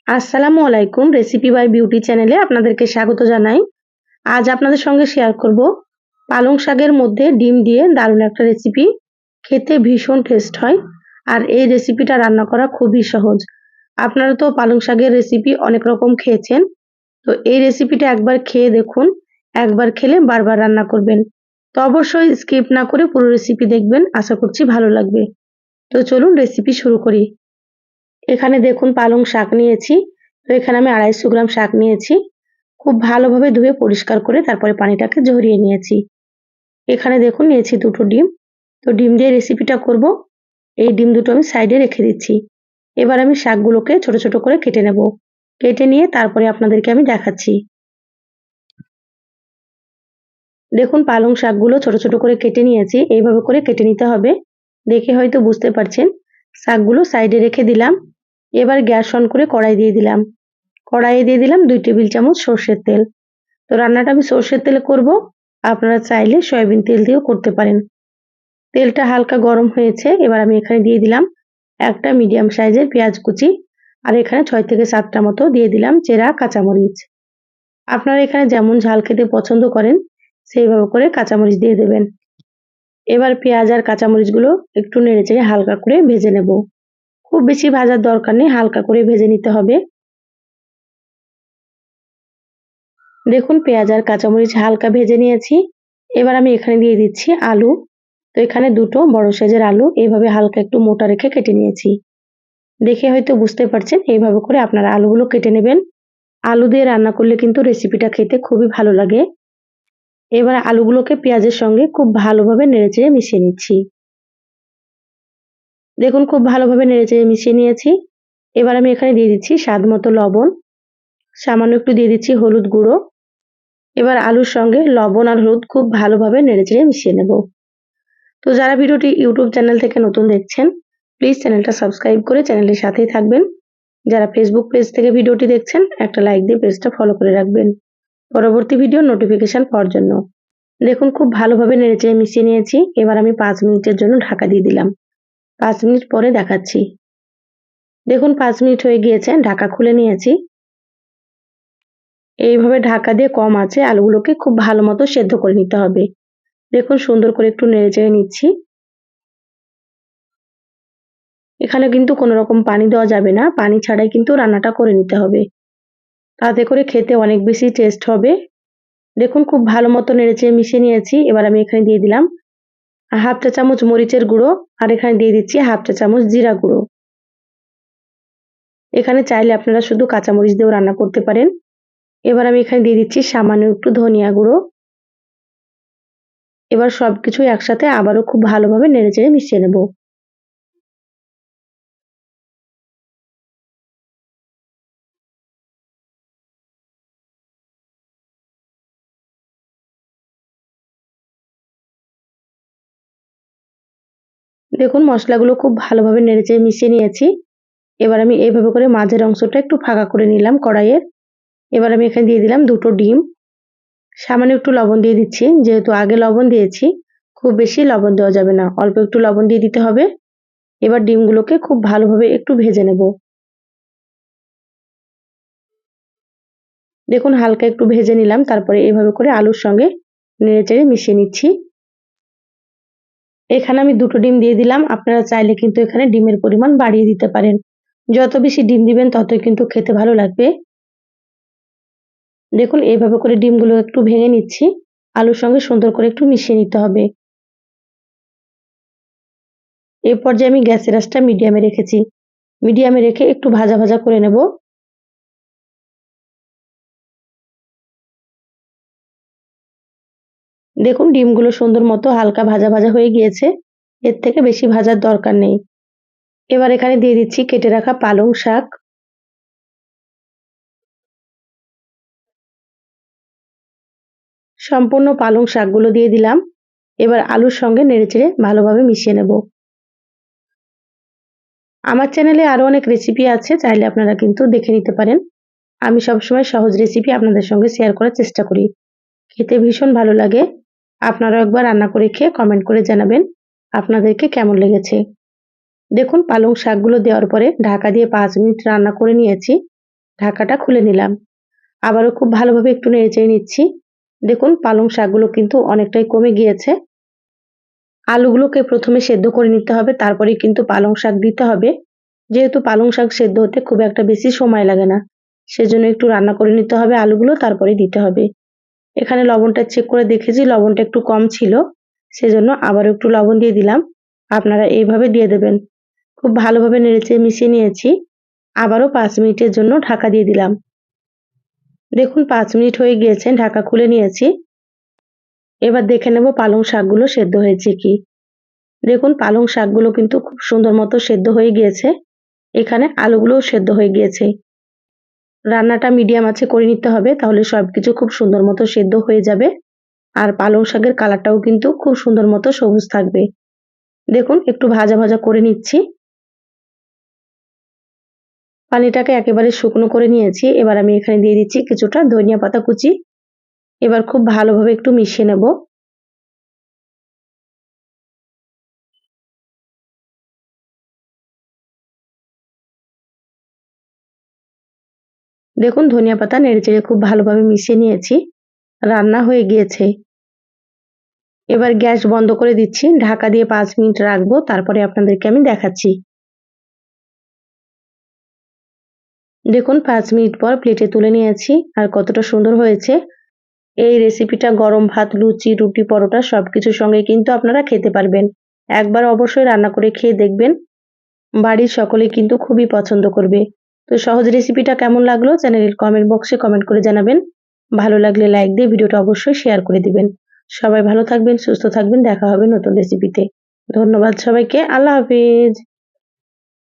আসসালামু আলাইকুম। Recipe by beauty চ্যানেলে আপনাদেরকে স্বাগত জানাই। আজ আপনাদের সঙ্গে শেয়ার করব পালং শাকের মধ্যে ডিম দিয়ে দারুণ একটা রেসিপি। খেতে ভীষণ টেস্ট হয় আর এই রেসিপিটা রান্না করা খুবই সহজ। আপনারা তো পালং শাকের রেসিপি অনেক রকম খেয়েছেন। তো এই রেসিপিটা একবার খেয়ে দেখুন। একবার খেলে বারবার রান্না করবেন। তো অবশ্যই স্কিপ না করে পুরো রেসিপি দেখবেন। আশা করছি ভালো লাগবে। তো চলুন রেসিপি শুরু করি। এখানে দেখুন পালং শাক নিয়েছি। তো এখানে আমি 250 গ্রাম শাক নিয়েছি। খুব ভালোভাবে ধুয়ে পরিষ্কার করে তারপরে পানিটাকে ঝরিয়ে নিয়েছি। এখানে দেখুন নিয়েছি 2টো ডিম। তো ডিম দিয়ে রেসিপিটা করব। এই ডিম দুটো আমি সাইডে রেখে দিচ্ছি। এবার আমি শাকগুলোকে ছোট ছোট করে কেটে নেব। কেটে নিয়ে তারপরে আপনাদেরকে আমি দেখাচ্ছি। দেখুন পালং শাকগুলো ছোট ছোট করে কেটে নিয়েছি। এইভাবে করে কেটে নিতে হবে। দেখে হয়তো বুঝতে পারছেন। শাকগুলো সাইডে রেখে দিলাম। এবার গ্যাস অন করে কড়াই দিয়ে দিলাম। কড়াইয়ে দিয়ে দিলাম 2 টেবিল চামচ সর্ষের তেল। তো রান্নাটা আমি সর্ষের তেলে করব। আপনারা চাইলে সয়াবিন তেল দিয়েও করতে পারেন। তেলটা হালকা গরম হয়েছে। এবার আমি এখানে দিয়ে দিলাম একটা মিডিয়াম সাইজের পেঁয়াজ কুচি আর এখানে 6 থেকে 7টা মতো দিয়ে দিলাম চেরা কাঁচামরিচ। আপনারা এখানে যেমন ঝাল খেতে পছন্দ করেন সেইভাবে করে কাঁচামরিচ দিয়ে দেবেন। এবার পেঁয়াজ আর কাঁচামরিচগুলো একটু নেড়েচেড়ে হালকা করে ভেজে নেব। খুব বেশি ভাজার দরকার নেই, হালকা করে ভেজে নিতে হবে। দেখুন পেঁয়াজ আর কাঁচামরিচ হালকা ভেজে নিয়েছি। এবার আমি এখানে দিয়ে দিচ্ছি আলু। তো এখানে 2টো বড় সাইজের আলু এইভাবে হালকা একটু মোটা রেখে কেটে নিয়েছি। দেখে হয়তো বুঝতে পারছেন এইভাবে করে আপনারা আলুগুলো কেটে নেবেন। আলু দিয়ে রান্না করলে কিন্তু রেসিপিটা খেতে খুবই ভালো লাগে। এবার আলুগুলোকে পেঁয়াজের সঙ্গে খুব ভালোভাবে নেড়েচেড়ে মিশিয়ে নিচ্ছি। দেখুন খুব ভালোভাবে নেড়েচেড়ে মিশিয়ে নিয়েছি। এবার আমি এখানে দিয়ে দিচ্ছি স্বাদ মতো লবণ, সামান্য একটু দিয়ে দিচ্ছি হলুদ গুঁড়ো। এবার আলুর সঙ্গে লবণ আর হলুদ খুব ভালোভাবে নেড়েচেড়ে মিশিয়ে নেব। তো যারা ভিডিওটি ইউটিউব চ্যানেল থেকে নতুন দেখছেন প্লিজ চ্যানেলটা সাবস্ক্রাইব করে চ্যানেলের সাথেই থাকবেন। যারা ফেসবুক পেজ থেকে ভিডিওটি দেখছেন একটা লাইক দিয়ে পেজটা ফলো করে রাখবেন পরবর্তী ভিডিও নোটিফিকেশন পাওয়ার জন্য। দেখুন খুব ভালোভাবে নেড়েচেড়ে মিশিয়ে নিয়েছি। এবার আমি 5 মিনিটের জন্য ঢাকা দিয়ে দিলাম। 5 মিনিট পরে দেখাচ্ছি। দেখুন 5 মিনিট হয়ে গিয়েছে, ঢাকা খুলে নিয়েছি। এইভাবে ঢাকা দিয়ে কম আঁচে আলুগুলোকে খুব ভালো মতো সেদ্ধ করে নিতে হবে। দেখুন সুন্দর করে একটু নেড়েচেড়ে নিচ্ছি। এখানে কিন্তু কোনো রকম পানি দেওয়া যাবে না, পানি ছাড়াই কিন্তু রান্নাটা করে নিতে হবে। তাতে করে খেতে অনেক বেশি টেস্ট হবে। দেখুন খুব ভালো মতো নেড়েচেড়ে মিশিয়ে নিয়েছি। এবার আমি এখানে দিয়ে দিলাম হাফ চা চামচ মরিচের গুঁড়ো আর এখানে দিয়ে দিচ্ছি হাফ চা চামচ জিরা গুঁড়ো। এখানে চাইলে আপনারা শুধু কাঁচামরিচ দিয়েও রান্না করতে পারেন। এবার আমি এখানে দিয়ে দিচ্ছি সামান্য একটু ধনিয়া গুঁড়ো। এবার সবকিছু একসাথে আবারও খুব ভালোভাবে নেড়েচেড়ে মিশিয়ে নেব। দেখুন মশলাগুলো খুব ভালোভাবে নেড়েচেড়ে মিশিয়ে নিয়েছি। এবার আমি এইভাবে করে মাঝের অংশটা একটু ফাঁকা করে নিলাম কড়াইয়ের। এবার আমি এখানে দিয়ে দিলাম 2টো ডিম। সামান্য একটু লবণ দিয়ে দিচ্ছি, যেহেতু আগে লবণ দিয়েছি খুব বেশি লবণ দেওয়া যাবে না, অল্প একটু লবণ দিয়ে দিতে হবে। এবার ডিমগুলোকে খুব ভালোভাবে একটু ভেজে নেব। দেখুন হালকা একটু ভেজে নিলাম, তারপরে এইভাবে করে আলুর সঙ্গে নেড়েচেড়ে মিশিয়ে নিচ্ছি। এখানে আমি 2টো ডিম দিয়ে দিলাম। আপনারা চাইলে কিন্তু এখানে ডিমের পরিমাণ বাড়িয়ে দিতে পারেন। যত বেশি ডিম দিবেন ততই কিন্তু খেতে ভালো লাগবে। দেখুন এইভাবে করে ডিমগুলো একটু ভেঙে নিচ্ছি। আলুর সঙ্গে সুন্দর করে একটু মিশিয়ে নিতে হবে। এই পর্যায়ে আমি গ্যাসের আঁচটা মিডিয়ামে রেখেছি। মিডিয়ামে রেখে একটু ভাজা ভাজা করে নেব। দেখুন ডিমগুলো সুন্দর মতো হালকা ভাজা ভাজা হয়ে গিয়েছে। এর থেকে বেশি ভাজার দরকার নেই। এবার এখানে দিয়ে দিচ্ছি কেটে রাখা পালং শাক। সম্পূর্ণ পালং শাকগুলো দিয়ে দিলাম। এবার আলুর সঙ্গে নেড়েচেড়ে ভালোভাবে মিশিয়ে নেব। আমার চ্যানেলে আরো অনেক রেসিপি আছে, চাইলে আপনারা কিন্তু দেখে নিতে পারেন। আমি সবসময় সহজ রেসিপি আপনাদের সঙ্গে শেয়ার করার চেষ্টা করি। খেতে ভীষণ ভালো লাগে। আপনারাও একবার রান্না করে খেয়ে কমেন্ট করে জানাবেন আপনাদেরকে কেমন লেগেছে। দেখুন পালং শাকগুলো দেওয়ার পরে ঢাকা দিয়ে 5 মিনিট রান্না করে নিয়েছি। ঢাকাটা খুলে নিলাম। আবারও খুব ভালোভাবে একটু নেড়েচেড়ে নিচ্ছি। দেখুন পালং শাকগুলো কিন্তু অনেকটাই কমে গিয়েছে। আলুগুলোকে প্রথমে সেদ্ধ করে নিতে হবে, তারপরেই কিন্তু পালং শাক দিতে হবে। যেহেতু পালং শাক সেদ্ধ হতে খুব একটা বেশি সময় লাগে না, সেজন্য একটু রান্না করে নিতে হবে আলুগুলো, তারপরে দিতে হবে। এখানে লবণটা চেক করে দেখেছি লবণটা একটু কম ছিল, সেজন্য আবারও একটু লবণ দিয়ে দিলাম। আপনারা এইভাবে দিয়ে দেবেন। খুব ভালোভাবে নেড়েচেড়ে মিশিয়ে নিয়েছি। আবারও 5 মিনিটের জন্য ঢাকা দিয়ে দিলাম। দেখুন 5 মিনিট হয়ে গিয়েছে, ঢাকা খুলে নিয়েছি। এবার দেখে নেব পালং শাকগুলো সেদ্ধ হয়েছে কি। দেখুন পালং শাকগুলো কিন্তু খুব সুন্দর মতো সেদ্ধ হয়ে গিয়েছে। এখানে আলুগুলোও সেদ্ধ হয়ে গিয়েছে। রান্নাটা মিডিয়াম আঁচে করে নিতে হবে, তাহলে সবকিছু খুব সুন্দর মতো সেদ্ধ হয়ে যাবে। আর পালং শাকের কালারটাও কিন্তু খুব সুন্দর মতো সবুজ থাকবে। দেখুন একটু ভাজা ভাজা করে নিচ্ছি। পানিটাকে একেবারে শুকনো করে নিয়েছি। এবার আমি এখানে দিয়ে দিচ্ছি কিছুটা ধনিয়া পাতা কুচি। এবার খুব ভালোভাবে একটু মিশিয়ে নেব। দেখুন ধনিয়া পাতা নেড়েচেড়ে খুব ভালোভাবে মিশিয়ে নিয়েছি। রান্না হয়ে গিয়েছে। এবার গ্যাস বন্ধ করে দিচ্ছি। ঢাকা দিয়ে 5 মিনিট রাখবো, তারপরে আপনাদেরকে আমি দেখাচ্ছি। দেখুন 5 মিনিট পর প্লেটে তুলে নিয়েছি, আর কতটা সুন্দর হয়েছে। এই রেসিপিটা গরম ভাত, লুচি, রুটি, পরোটা সবকিছুর সঙ্গে কিন্তু আপনারা খেতে পারবেন। একবার অবশ্যই রান্না করে খেয়ে দেখবেন। বাড়ির সকলে কিন্তু খুবই পছন্দ করবে। তো সহজ রেসিপিটা কেমন লাগলো চ্যানেলের কমেন্ট বক্সে কমেন্ট করে জানাবেন। ভালো লাগলে লাইক দিয়ে ভিডিওটা অবশ্যই শেয়ার করে দিবেন। সবাই ভালো থাকবেন, সুস্থ থাকবেন। দেখা হবে নতুন রেসিপিতে। ধন্যবাদ সবাইকে। আল্লাহ হাফেজ।